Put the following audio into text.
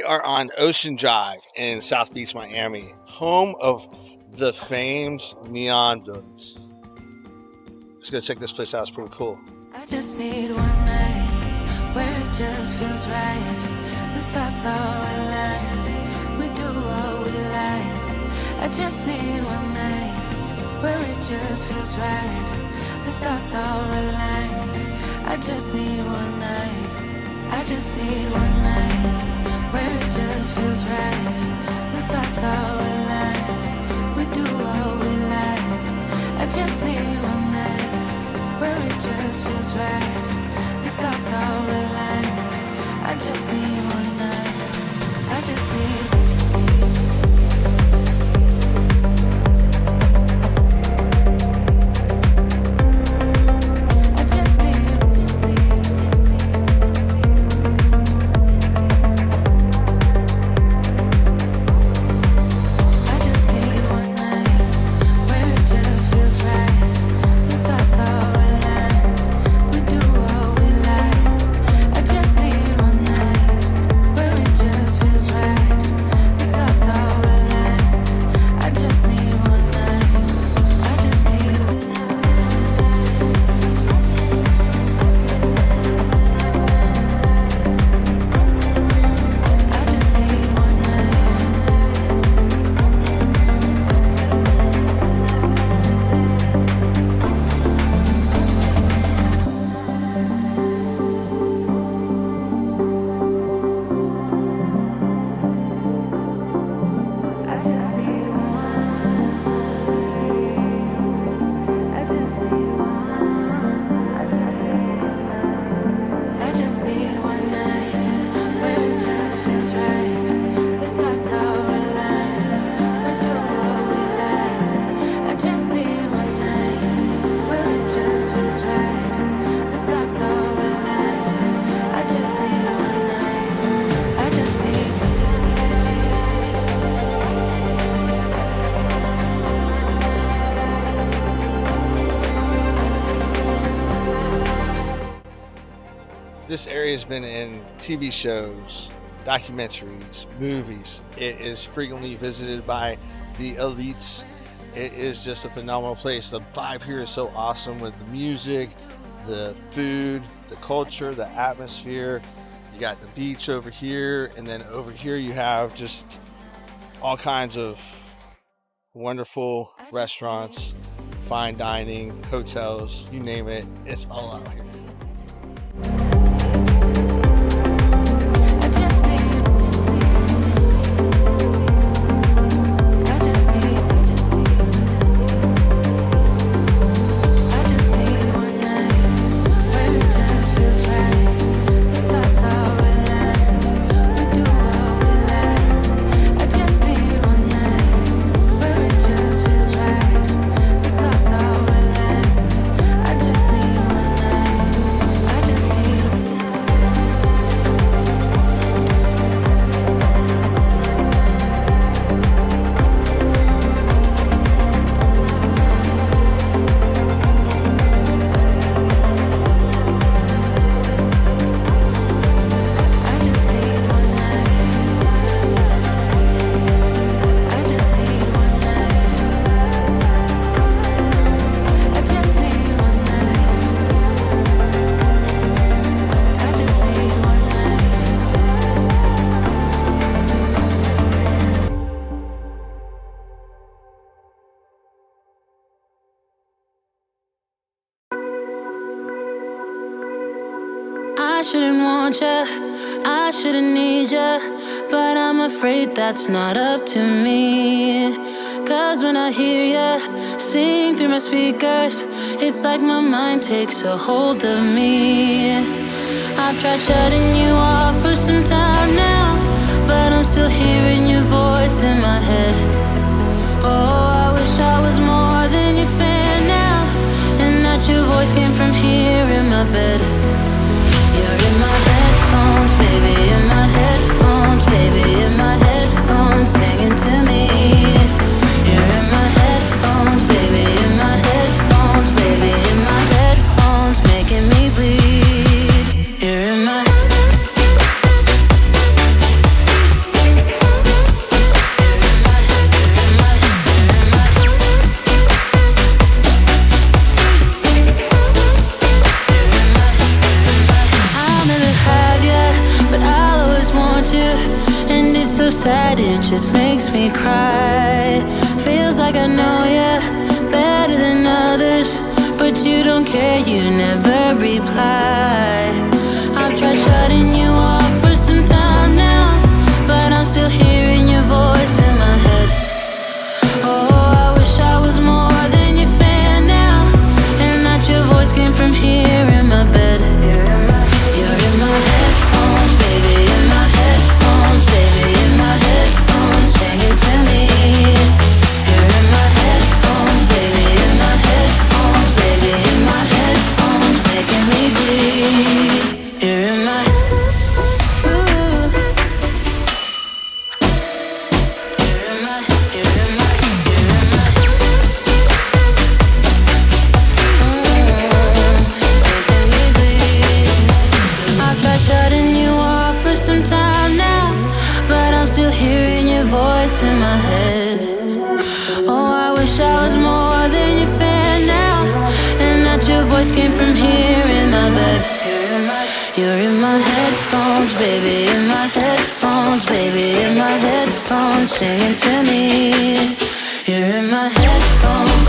are on Ocean Drive in South Beach, Miami, home of the famed neon buildings. Let's go check this place out. It's pretty cool. I just need one night where it just feels right. The stars all align. We do what we like. I just need one night where it just feels right. The stars all align. I just need one night. I just need one night where it just feels right. The stars all align. We do what we like. I just need one night where it just feels right. The stars all align. I just need one night. I just need. This area has been in TV shows, documentaries, movies. It is frequently visited by the elites. It is just a phenomenal place. The vibe here is so awesome with the music, the food, the culture, the atmosphere. You got the beach over here, and then over here you have just all kinds of wonderful restaurants, fine dining, hotels, you name it. It's all out here. I shouldn't want ya, I shouldn't need ya, but I'm afraid that's not up to me. Cause when I hear ya sing through my speakers, it's like my mind takes a hold of me. I've tried shutting you off for some time now, but I'm still hearing your voice in my head. Oh, I wish I was more than your fan now, and that your voice came from here in my bed. You're in my headphones, baby, in my headphones, baby, in my headphones, singing to me. You're in my headphones, baby, in my headphones, baby, in my headphones, making me bleed. You're in my so sad, it just makes me cry. Feels like I know you better than others, but you don't care, you never reply. I've tried shutting you off for some time now, but I'm still hearing your voice in my head. Oh, I wish I was more than your fan now, and that your voice came from here in my bed. You're in my headphones, baby, in my headphones, baby, in my headphones, singing to me. You're in my headphones, baby, in my headphones, baby, in my headphones, making me bleed. You're in my shutting you off for some time now, but I'm still hearing your voice in my head. Oh, I wish I was more than your fan now, and that your voice came from here in my bed. You're in my headphones, baby, in my headphones, baby, in my headphones, singing to me. You're in my headphones.